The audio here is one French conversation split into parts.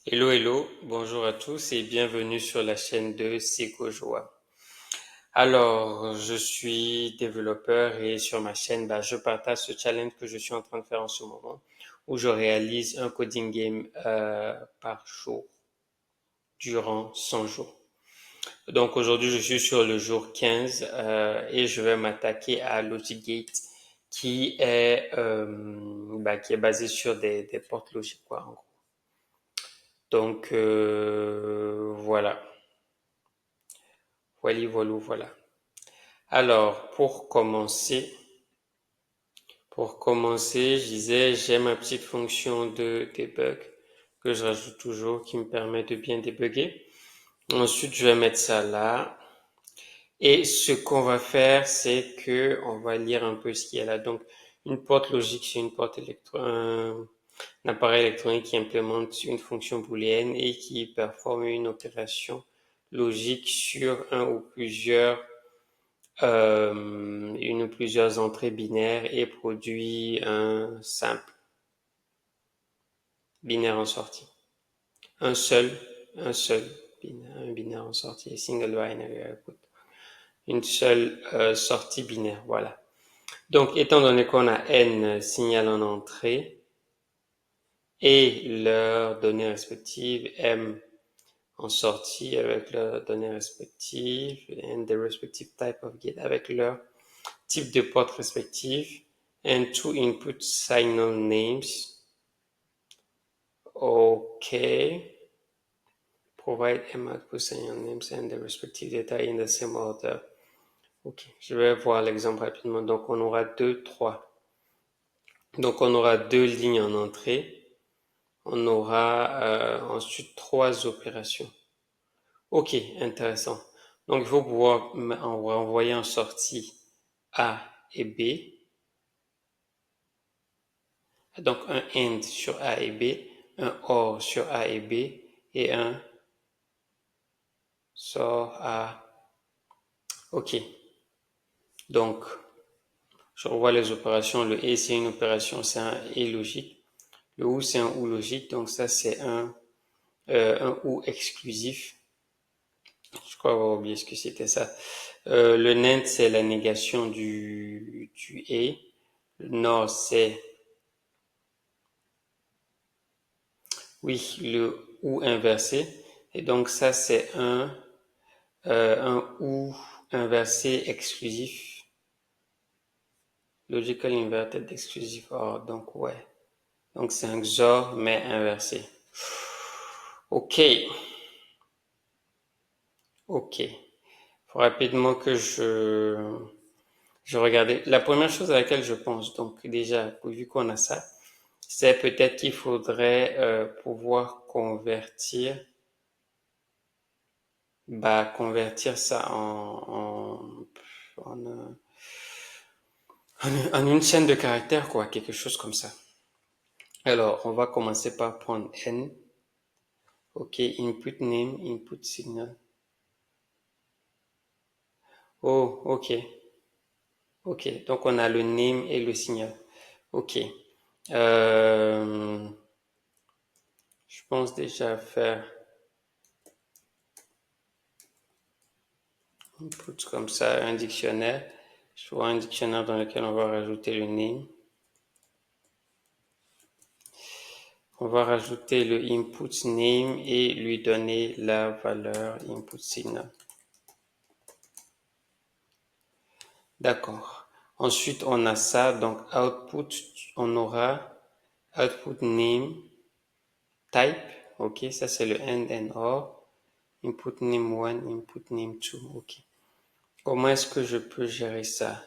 Hello, hello, bonjour à tous et bienvenue sur la chaîne de Sekojoa. Alors, je suis développeur et sur ma chaîne, je partage ce challenge que je suis en train de faire en ce moment où je réalise un coding game par jour durant 100 jours. Donc aujourd'hui, je suis sur le jour 15 et je vais m'attaquer à Logic Gate qui est basé sur des portes logiques, quoi, en gros. Donc voilà. Voilà. Alors, je disais, j'ai ma petite fonction de debug que je rajoute toujours qui me permet de bien débugger. Ensuite, je vais mettre ça là. Et ce qu'on va faire, c'est que on va lire un peu ce qu'il y a là. Donc, une porte logique, c'est une porte un appareil électronique qui implémente une fonction booléenne et qui performe une opération logique sur une ou plusieurs entrées binaires et produit un simple binaire en sortie. Un seul, un binaire en sortie, single binary output. Une seule sortie binaire, voilà. Donc, étant donné qu'on a n signaux en entrée et leurs données respectives, m en sortie avec leurs données respectives, and the respective type of gate avec leur type de porte respective, and two input signal names. Okay. Provide m output signal names and the respective data in the same order. Ok, je vais voir l'exemple rapidement. Donc, on aura Donc, on aura deux lignes en entrée. On aura ensuite trois opérations. Ok, intéressant. Donc, il faut pouvoir envoyer en sortie A et B. Donc, un AND sur A et B, un OR sur A et B, et un SOR A. Ok. Donc, je revois les opérations. Le et, c'est une opération, c'est un et logique. Le ou, c'est un ou logique. Donc, ça, c'est un ou exclusif. Je crois avoir oublié ce que c'était ça. Le NAND, c'est la négation du et. Le NOR, c'est, oui, le ou inversé. Et donc, ça, c'est un ou inversé exclusif. Logical inverted exclusive OR. Donc, ouais. Donc, c'est un XOR, mais inversé. Ok. Ok. Faut rapidement que je regardais. La première chose à laquelle je pense, donc déjà, vu qu'on a ça, c'est peut-être qu'il faudrait pouvoir convertir ça en, en une chaîne de caractères, quoi, quelque chose comme ça. Alors, on va commencer par prendre n. Ok, input name, input signal. Oh, ok. Ok, donc on a le name et le signal. Ok. Euh, je pense déjà faire input comme ça, un dictionnaire. Je vois un dictionnaire dans lequel on va rajouter le name. On va rajouter le input name et lui donner la valeur input signal. D'accord. Ensuite, on a ça. Donc, output, on aura output name type. Ok, ça c'est le AND OR. Input name 1, input name 2. Ok. Comment est-ce que je peux gérer ça?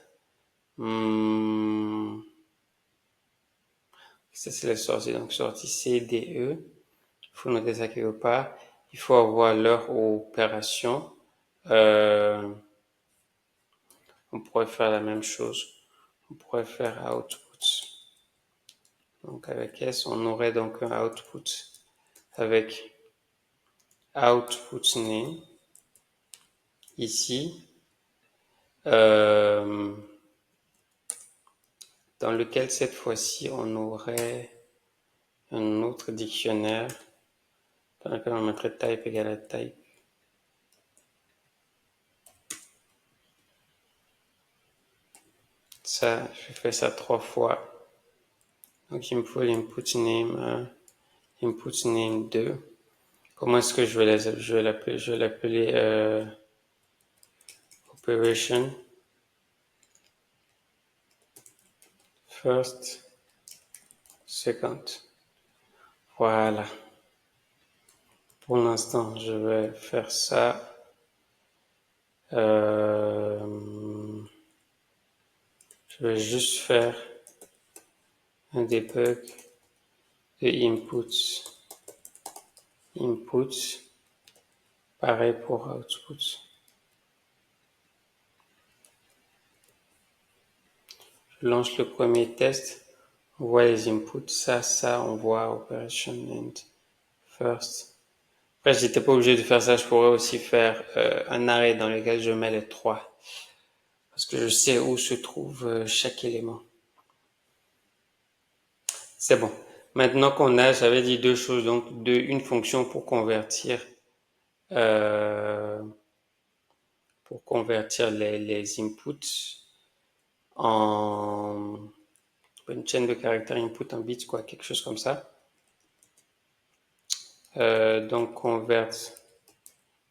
Ça c'est la sortie. Donc, sortie CDE. Il faut noter ça quelque part. Il faut avoir leur opération. On pourrait faire la même chose. On pourrait faire output. Donc avec S, on aurait donc un output avec output name ici, dans lequel cette fois-ci on aurait un autre dictionnaire dans lequel on mettrait type égale à type. Ça, je fais ça 3 fois. Donc, il me faut l'input name 1, input name 2. Comment est-ce que je vais l'appeler operation first, second. Voilà. Pour l'instant, je vais faire ça. Je vais juste faire un debug de inputs, pareil pour output. Je lance le premier test, on voit les inputs, ça, on voit operation and first. Après, j'étais pas obligé de faire ça, je pourrais aussi faire un arrêt dans lequel je mets les 3. Parce que je sais où se trouve chaque élément. C'est bon. Maintenant qu'on a, j'avais dit 2 choses, donc une fonction pour convertir les inputs en une chaîne de caractères input en bits, quoi, quelque chose comme ça. Donc convert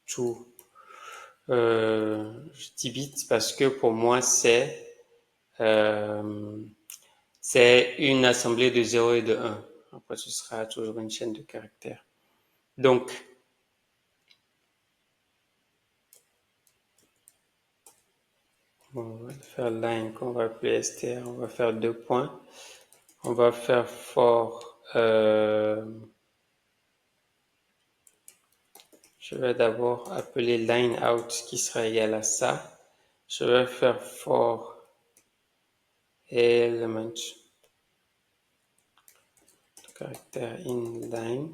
to, je dis bits parce que pour moi c'est une assemblée de 0 et de 1. Après ce sera toujours une chaîne de caractères. Donc on va faire line qu'on va appeler str, on va faire 2 points. On va faire for je vais d'abord appeler line out qui sera égal à ça. Je vais faire for element caractère inline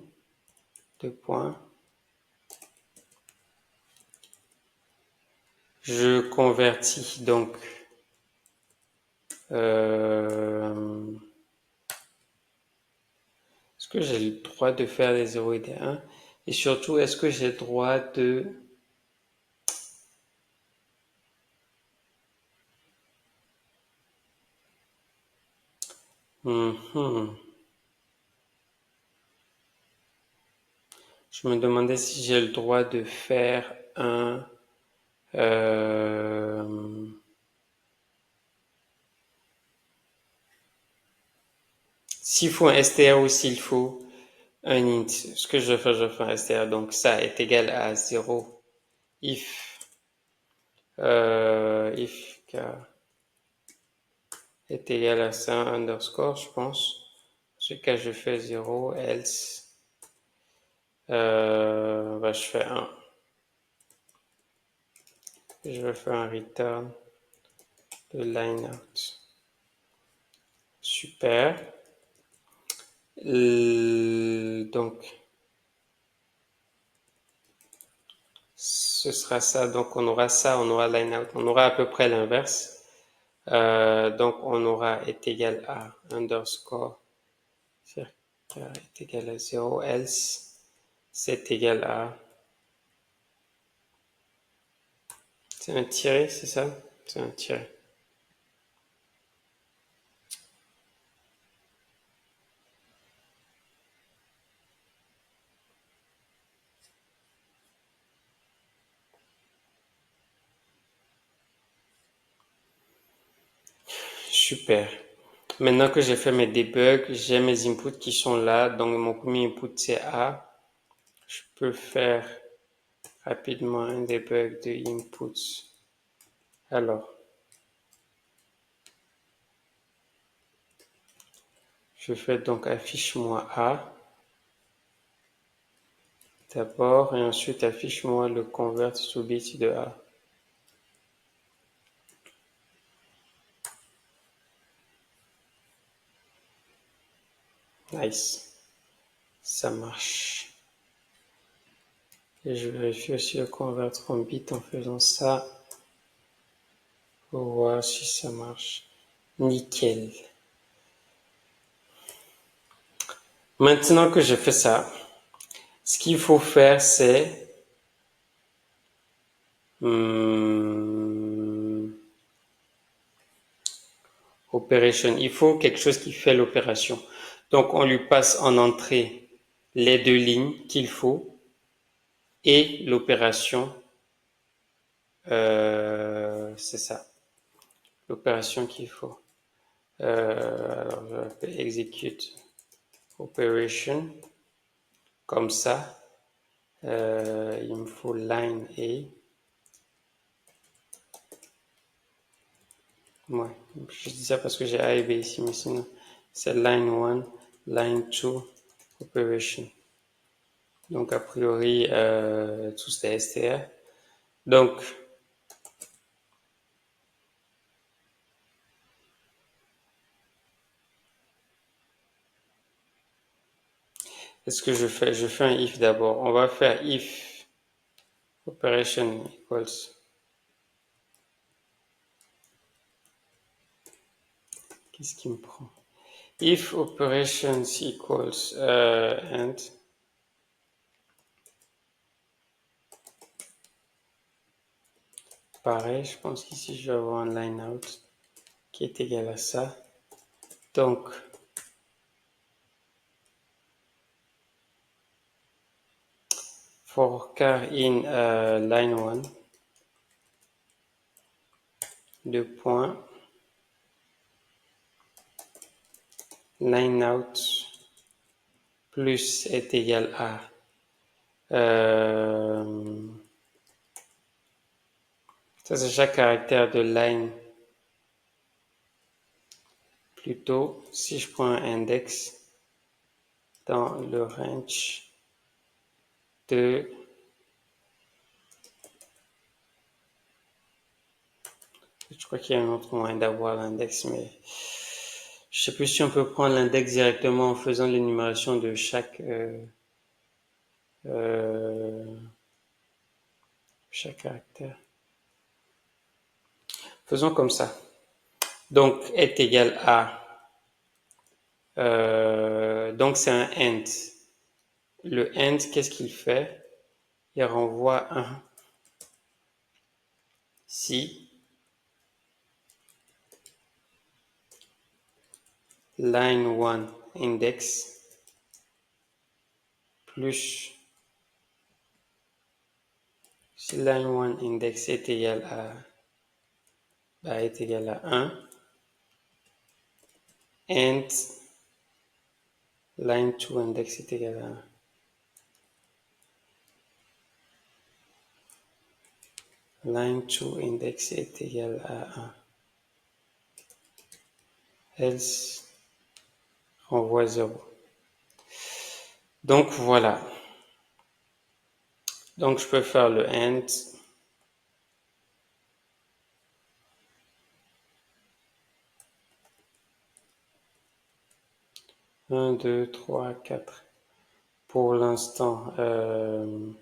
2 points. Je convertis donc est-ce que j'ai le droit de faire des 0 et des 1 et surtout est-ce que j'ai le droit de Je me demandais si j'ai le droit de faire un s'il faut un str ou s'il faut un int. Ce que je vais faire un str. Donc ça est égal à 0 if k est égal à ça underscore, je pense. En ce cas, je fais 0, else je fais 1. Je vais faire un return de line out. Super. Donc, ce sera ça. Donc, on aura ça, on aura line out. On aura à peu près l'inverse. Donc, on aura est égal à underscore est égal à 0, else c'est égal à c'est un tiré, c'est ça? C'est un tiré. Super. Maintenant que j'ai fait mes debugs, j'ai mes inputs qui sont là. Donc, mon premier input, c'est A. Je peux faire rapidement un debug de inputs. Alors, je fais donc affiche-moi A d'abord et ensuite affiche-moi le convert to bit de A. Nice. Ça marche. Et je vérifie aussi le convert en bit en faisant ça. Pour voir si ça marche. Nickel. Maintenant que j'ai fait ça, Ce qu'il faut faire, c'est operation. Il faut quelque chose qui fait l'opération. Donc, on lui passe en entrée les deux lignes qu'il faut et l'opération, c'est ça, l'opération qu'il faut. Alors, je vais execute operation, comme ça. Il me faut line A. Ouais, je dis ça parce que j'ai A et B ici, mais sinon, c'est line 1, line 2, operation. Donc, a priori, tout c'est str. Donc, qu'est-ce que je fais? Je fais un if d'abord. On va faire if operation equals. Qu'est-ce qui me prend? If operations equals and. Pareil, je pense qu'ici je vais avoir un line out qui est égal à ça. Donc, for car in line 1, deux points, line out plus est égal à ça c'est chaque caractère de line. Plutôt, si je prends un index dans le range de je crois qu'il y a un autre moyen d'avoir l'index, mais je sais plus si on peut prendre l'index directement en faisant l'énumération de chaque caractère. Faisons comme ça. Donc, est égal à donc c'est un end. Le end, qu'est-ce qu'il fait? Il renvoie un si line 1 index plus si line 1 index est égal à 1 and line 2 index est égal à 1. Line 2 index est égal à 1. Else renvoie 0. Donc voilà. Donc je peux faire le end. Un, 2, 3, 4. Pour l'instant, on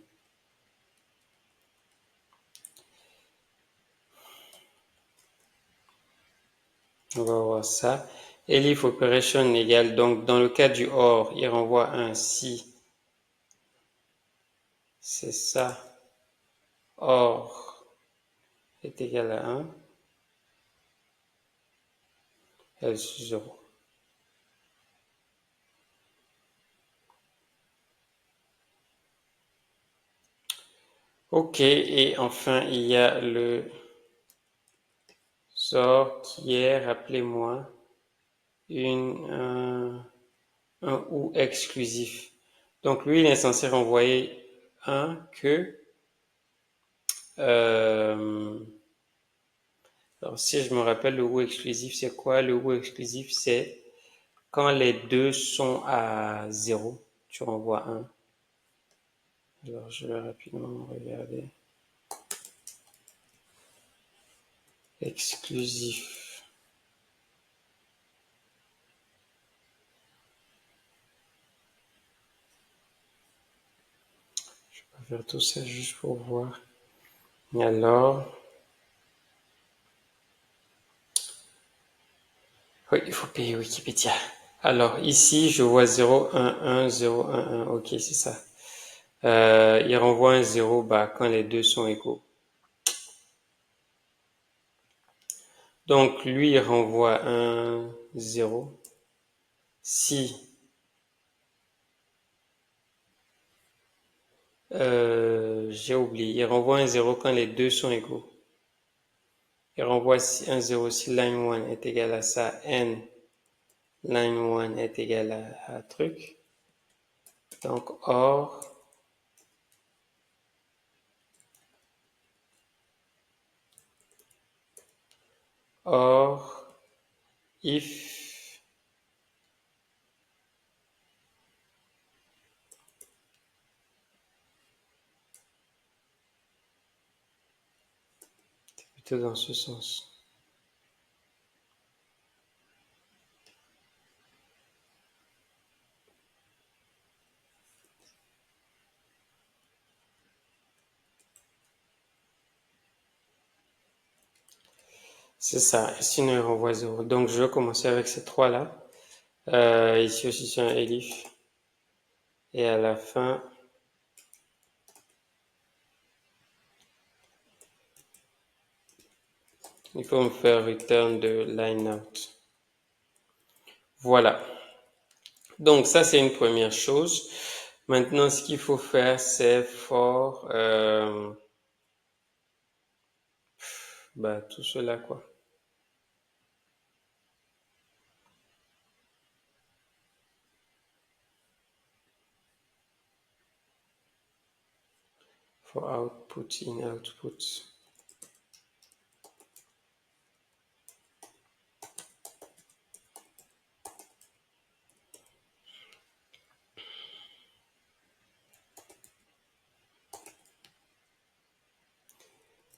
va voir ça. Elif operation égale, donc dans le cas du OR, il renvoie un si. C'est ça. OR est égal à 1. Else 0. Ok, et enfin, il y a le sort qui est, rappelez-moi, un ou exclusif. Donc lui, il est censé renvoyer un que alors si je me rappelle, le ou exclusif, c'est quoi? Le ou exclusif, c'est quand les deux sont à 0, tu renvoies 1. Alors je vais rapidement regarder. Exclusif. Je vais faire tout ça juste pour voir. Et alors, oui, il faut payer Wikipédia. Alors ici, je vois 0, 1, 1, 0, 1, 1. Ok, c'est ça. Il renvoie un 0 quand les deux sont égaux. Donc, lui, il renvoie un 0. Si j'ai oublié, il renvoie un 0 quand les deux sont égaux. Il renvoie un 0 si line 1 est égal à ça, n line 1 est égal à truc. Donc, if plutôt dans ce sens. C'est ça, sinon il renvoie 0. Donc je vais commencer avec ces trois-là. Ici aussi c'est un elif. Et à la fin, il faut me faire return de line out. Voilà. Donc ça c'est une première chose. Maintenant ce qu'il faut faire c'est for tout cela quoi. For output in output.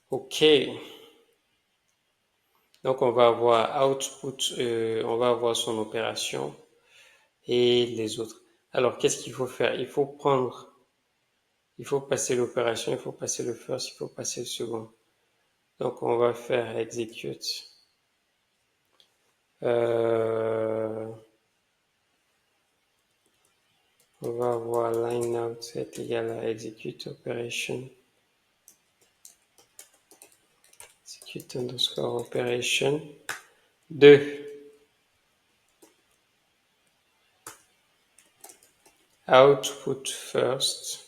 Ok. Donc on va avoir output, on va avoir son opération et les autres. Alors qu'est-ce qu'il faut faire? Il faut passer l'opération, il faut passer le first, il faut passer le second. Donc on va faire execute. On va avoir line out est égal à execute operation. Execute underscore operation. 2. Output first.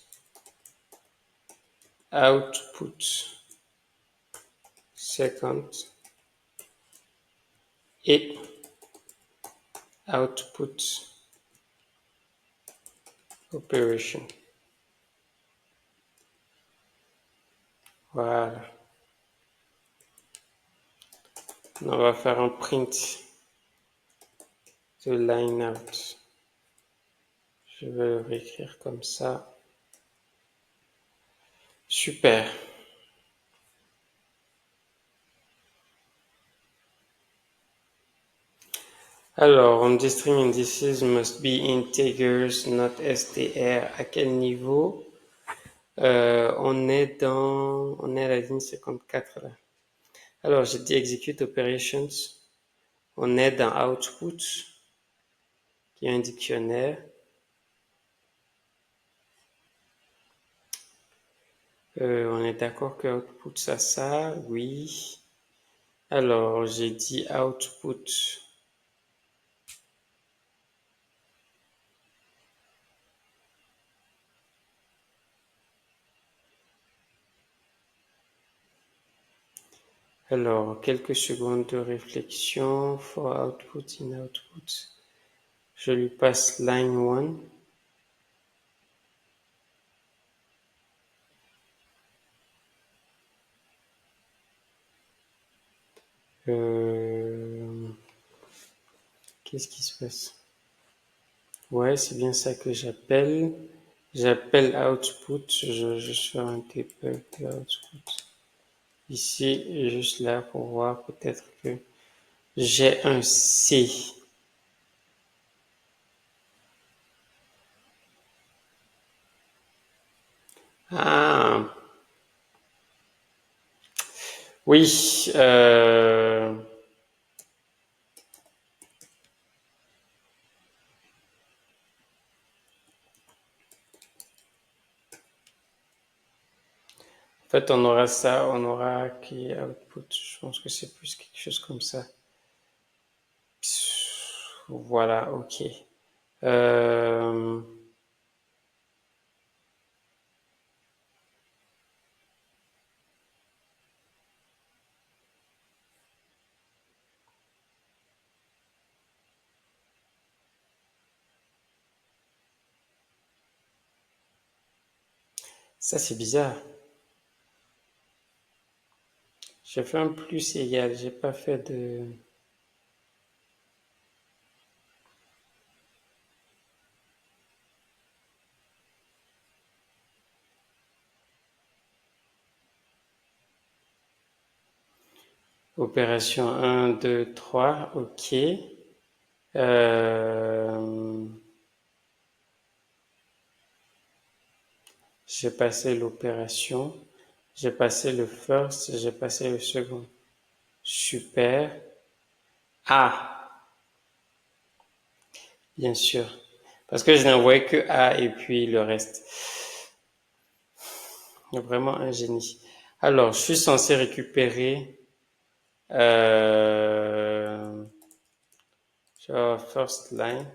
Output second. Et output operation. Voilà. On va faire un print de line out. Je vais le réécrire comme ça. Super. Alors, on dit string indices must be integers, not str. À quel niveau? On est à la ligne 54 là. Alors, j'ai dit execute operations. On est dans output, qui est un dictionnaire. On est d'accord que output, ça, oui. Alors, j'ai dit output. Alors, quelques secondes de réflexion. For output in output. Je lui passe line 1. Qu'est-ce qui se passe? Ouais, c'est bien ça que j'appelle. J'appelle output. Je fais un debug de output. Ici, juste là pour voir peut-être que j'ai un C. Ah, oui. En fait, on aura ça, on aura qui output. Je pense que c'est plus quelque chose comme ça. Voilà, ok. Euh, Ça, c'est bizarre. J'ai fait un plus égal, j'ai pas fait de... Opération 1, 2, 3, ok. Euh, j'ai passé l'opération, j'ai passé le first, j'ai passé le second. Super. Ah, bien sûr. Parce que je n'envoyais que A et puis le reste. Vraiment un génie. Alors, je suis censé récupérer... je vais avoir first line.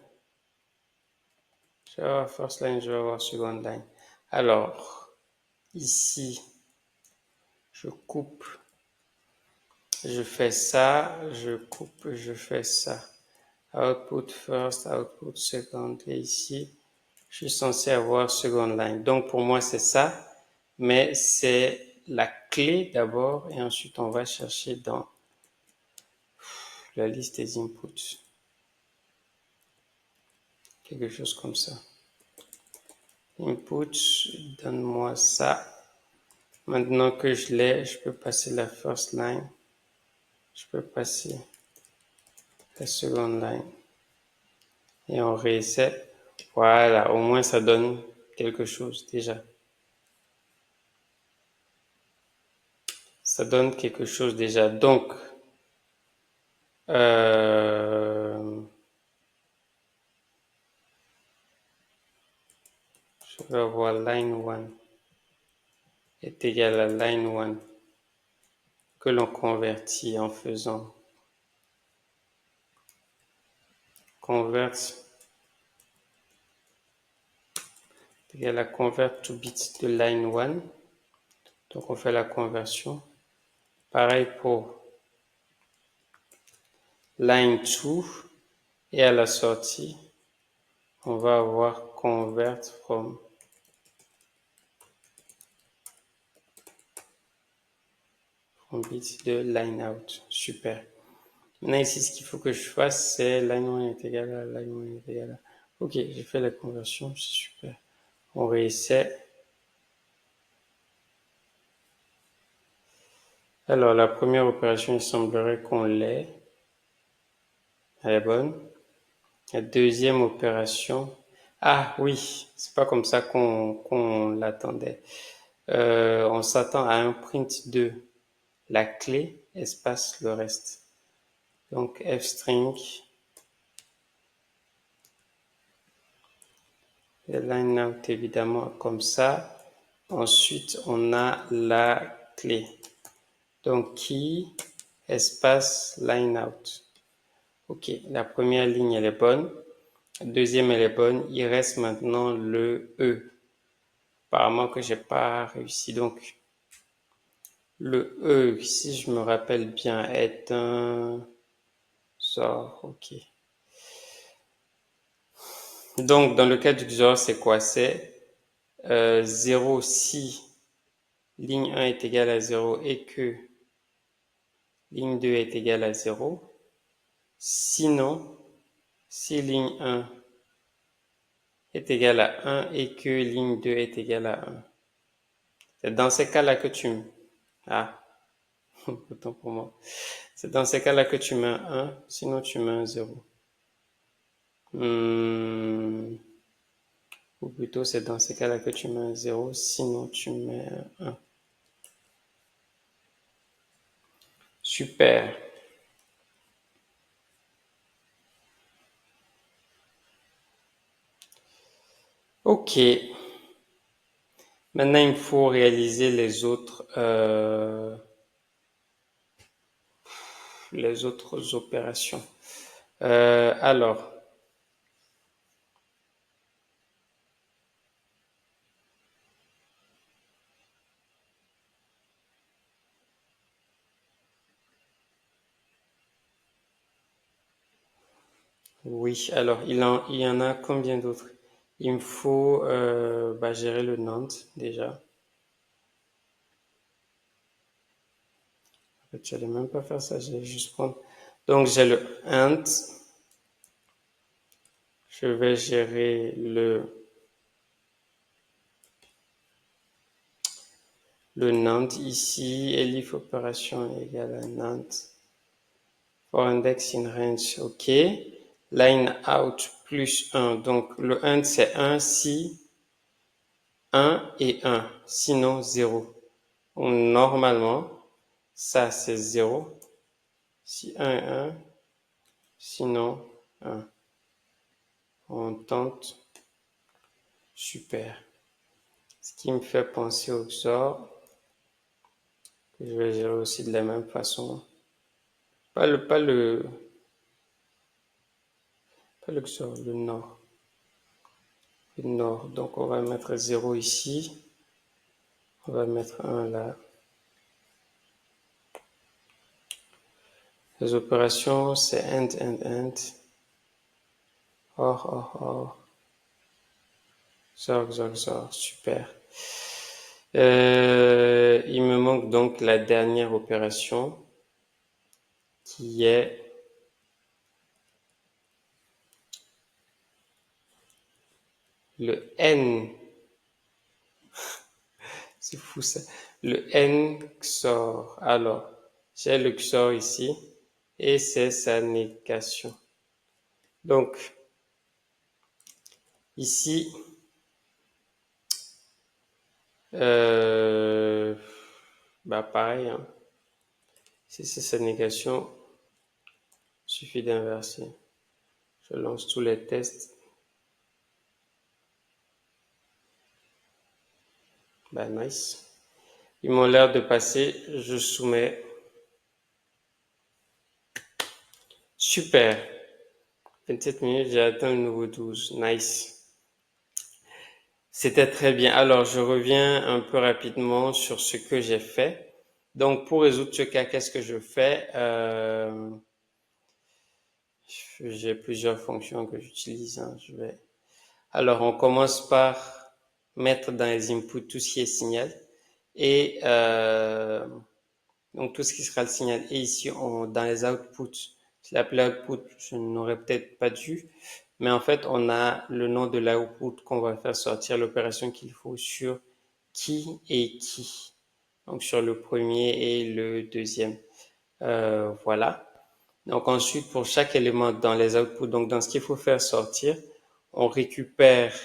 Je vais avoir first line, je vais avoir second line. Alors, ici, je coupe, je fais ça, je coupe, je fais ça. Output first, output second. Et ici, je suis censé avoir second line. Donc, pour moi, c'est ça. Mais c'est la clé d'abord. Et ensuite, on va chercher dans la liste des inputs. Quelque chose comme ça. Input, donne-moi ça. Maintenant que je l'ai, je peux passer la first line. Je peux passer la second line. Et on reset. Voilà, au moins ça donne quelque chose déjà. Ça donne quelque chose déjà. Donc, je vais avoir line 1 est égal à line 1 que l'on convertit en faisant convert est égal à convert to bits de line 1. Donc, on fait la conversion. Pareil pour line 2 et à la sortie, on va avoir convert from bits de line out. Super. Maintenant ici, ce qu'il faut que je fasse, c'est line 1 est égal à line 1 est égal à... Ok, j'ai fait la conversion, c'est super. On réessaie. Alors, la première opération, il semblerait qu'on l'ait. Elle est bonne. La deuxième opération... Ah oui, c'est pas comme ça qu'on l'attendait. On s'attend à un print de la clé, espace le reste. Donc, f-string, line out évidemment comme ça. Ensuite, on a la clé. Donc, key, espace, line out. Ok, la première ligne, elle est bonne. La deuxième, elle est bonne. Il reste maintenant le E. Apparemment que j'ai pas réussi. Donc, le E, si je me rappelle bien, est un XOR. Ok. Donc, dans le cas du XOR, c'est quoi? C'est 0 si ligne 1 est égale à 0 et que ligne 2 est égale à 0. Sinon, si ligne 1 est égale à 1 et que ligne 2 est égale à 1. C'est dans ces cas-là que tu... Ah, autant pour moi. C'est dans ces cas-là que tu mets un 1, sinon tu mets un 0. Ou plutôt, c'est dans ces cas-là que tu mets un 0, sinon tu mets un 1. Super. Ok. Maintenant, il faut réaliser les autres opérations. Alors, oui, alors il y en a combien d'autres? Il me faut gérer le NAND déjà. En fait, j'allais même pas faire ça, j'allais juste prendre. Donc j'ai le int, je vais gérer le NAND ici, elif opération égale à NAND. For index in range, ok. Line out plus 1. Donc le int c'est 1 si 1 et 1, sinon 0. Donc, normalement, ça c'est 0. Si 1 est 1, sinon 1. On tente. Super. Ce qui me fait penser au XOR, que je vais gérer aussi de la même façon. Pas le XOR, le NOR. Le NOR. Donc on va mettre 0 ici. On va mettre 1 là. Les opérations, c'est AND. Or. XOR. Super. Il me manque donc la dernière opération qui est le N. C'est fou ça. Le N XOR. Alors, j'ai le XOR ici et c'est sa négation. Donc, ici, pareil, hein. Si c'est sa négation, il suffit d'inverser. Je lance tous les tests. Nice. Ils m'ont l'air de passer. Je soumets. Super. 27 minutes, j'ai atteint le niveau 12. Nice. C'était très bien. Alors, je reviens un peu rapidement sur ce que j'ai fait. Donc, pour résoudre ce cas, qu'est-ce que je fais? J'ai plusieurs fonctions que j'utilise, hein. Alors, on commence par mettre dans les inputs tout ce qui est signal. Et donc, tout ce qui sera le signal. Et ici, dans les outputs, je l'appelle output, je n'aurais peut-être pas dû. Mais en fait, on a le nom de l'output qu'on va faire sortir, l'opération qu'il faut sur qui et qui. Donc, sur le premier et le deuxième. Voilà. Donc, ensuite, pour chaque élément dans les outputs, donc dans ce qu'il faut faire sortir, on récupère.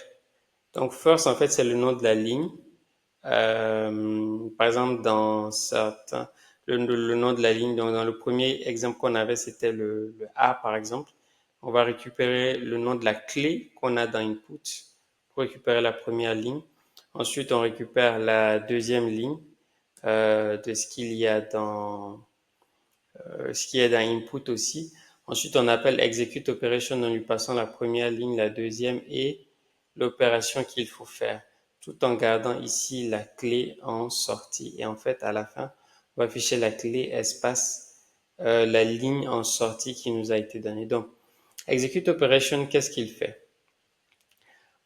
Donc, first, en fait, c'est le nom de la ligne. Par exemple, dans certains, le nom de la ligne, donc dans le premier exemple qu'on avait, c'était le A, par exemple. On va récupérer le nom de la clé qu'on a dans input pour récupérer la première ligne. Ensuite, on récupère la deuxième ligne de ce qu'il y a dans input aussi. Ensuite, on appelle execute operation en lui passant la première ligne, la deuxième et l'opération qu'il faut faire, tout en gardant ici la clé en sortie. Et en fait, à la fin, on va afficher la clé espace la ligne en sortie qui nous a été donnée. Donc, execute operation, qu'est-ce qu'il fait?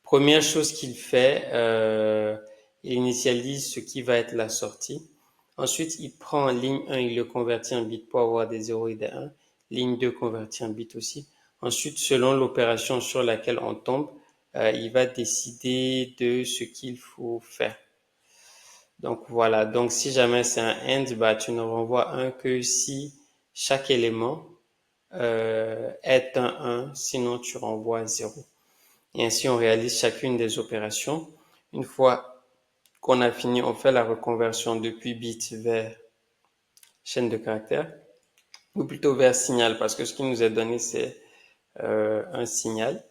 Première chose qu'il fait, il initialise ce qui va être la sortie. Ensuite, il prend ligne 1, il le convertit en bit pour avoir des 0 et des 1. Ligne 2 convertit en bit aussi. Ensuite, selon l'opération sur laquelle on tombe, il va décider de ce qu'il faut faire. Donc voilà, donc si jamais c'est un AND, tu ne renvoies 1 que si chaque élément est un 1, sinon tu renvoies 0. Et ainsi, on réalise chacune des opérations. Une fois qu'on a fini, on fait la reconversion depuis bit vers chaîne de caractères, ou plutôt vers signal, parce que ce qui nous est donné, c'est un signal.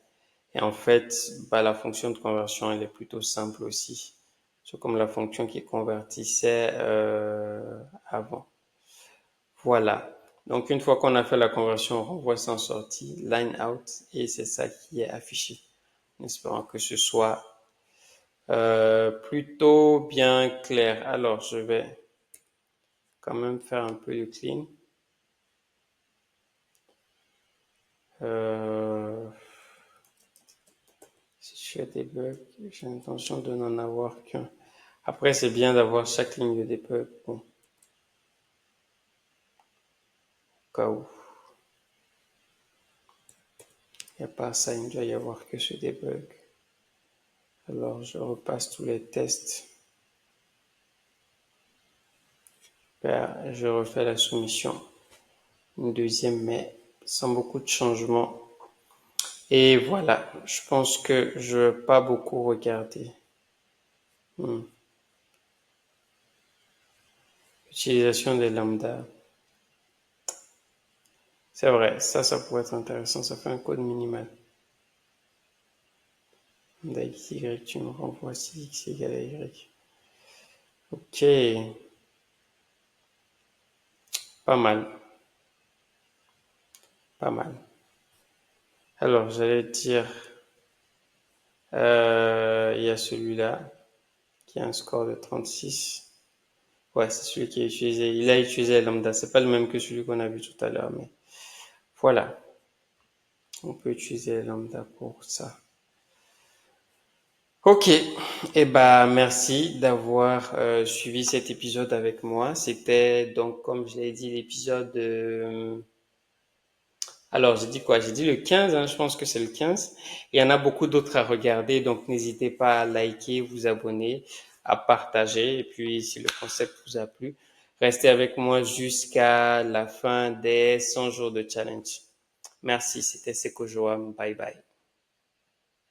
Et en fait, la fonction de conversion, elle est plutôt simple aussi. C'est comme la fonction qui convertissait avant. Voilà. Donc, une fois qu'on a fait la conversion, on renvoie ça en sortie, line out, et c'est ça qui est affiché. En espérant que ce soit plutôt bien clair. Alors, je vais quand même faire un peu de clean. Si je fais des bugs, j'ai l'intention de n'en avoir qu'un. Après, c'est bien d'avoir chaque ligne de debug. Bon, au cas où. Il n'y a pas ça, il ne doit y avoir que ce debug. Alors, je repasse tous les tests. Je refais la soumission. Une deuxième, mais sans beaucoup de changements. Et voilà, je pense que je ne vais pas beaucoup regarder. Utilisation des lambda. C'est vrai, ça pourrait être intéressant. Ça fait un code minimal. Lambda xy, tu me renvoies si x égale à y. Ok. Pas mal. Pas mal. Alors, j'allais dire, il y a celui-là qui a un score de 36. Ouais, c'est celui qui est utilisé. Il a utilisé lambda. C'est pas le même que celui qu'on a vu tout à l'heure, mais voilà. On peut utiliser lambda pour ça. Ok. Eh ben, merci d'avoir suivi cet épisode avec moi. C'était donc, comme je l'ai dit, l'épisode alors, j'ai dit quoi? J'ai dit le 15, hein, je pense que c'est le 15. Il y en a beaucoup d'autres à regarder, donc n'hésitez pas à liker, vous abonner, à partager. Et puis, si le concept vous a plu, restez avec moi jusqu'à la fin des 100 jours de challenge. Merci, c'était Seko Joam. Bye bye.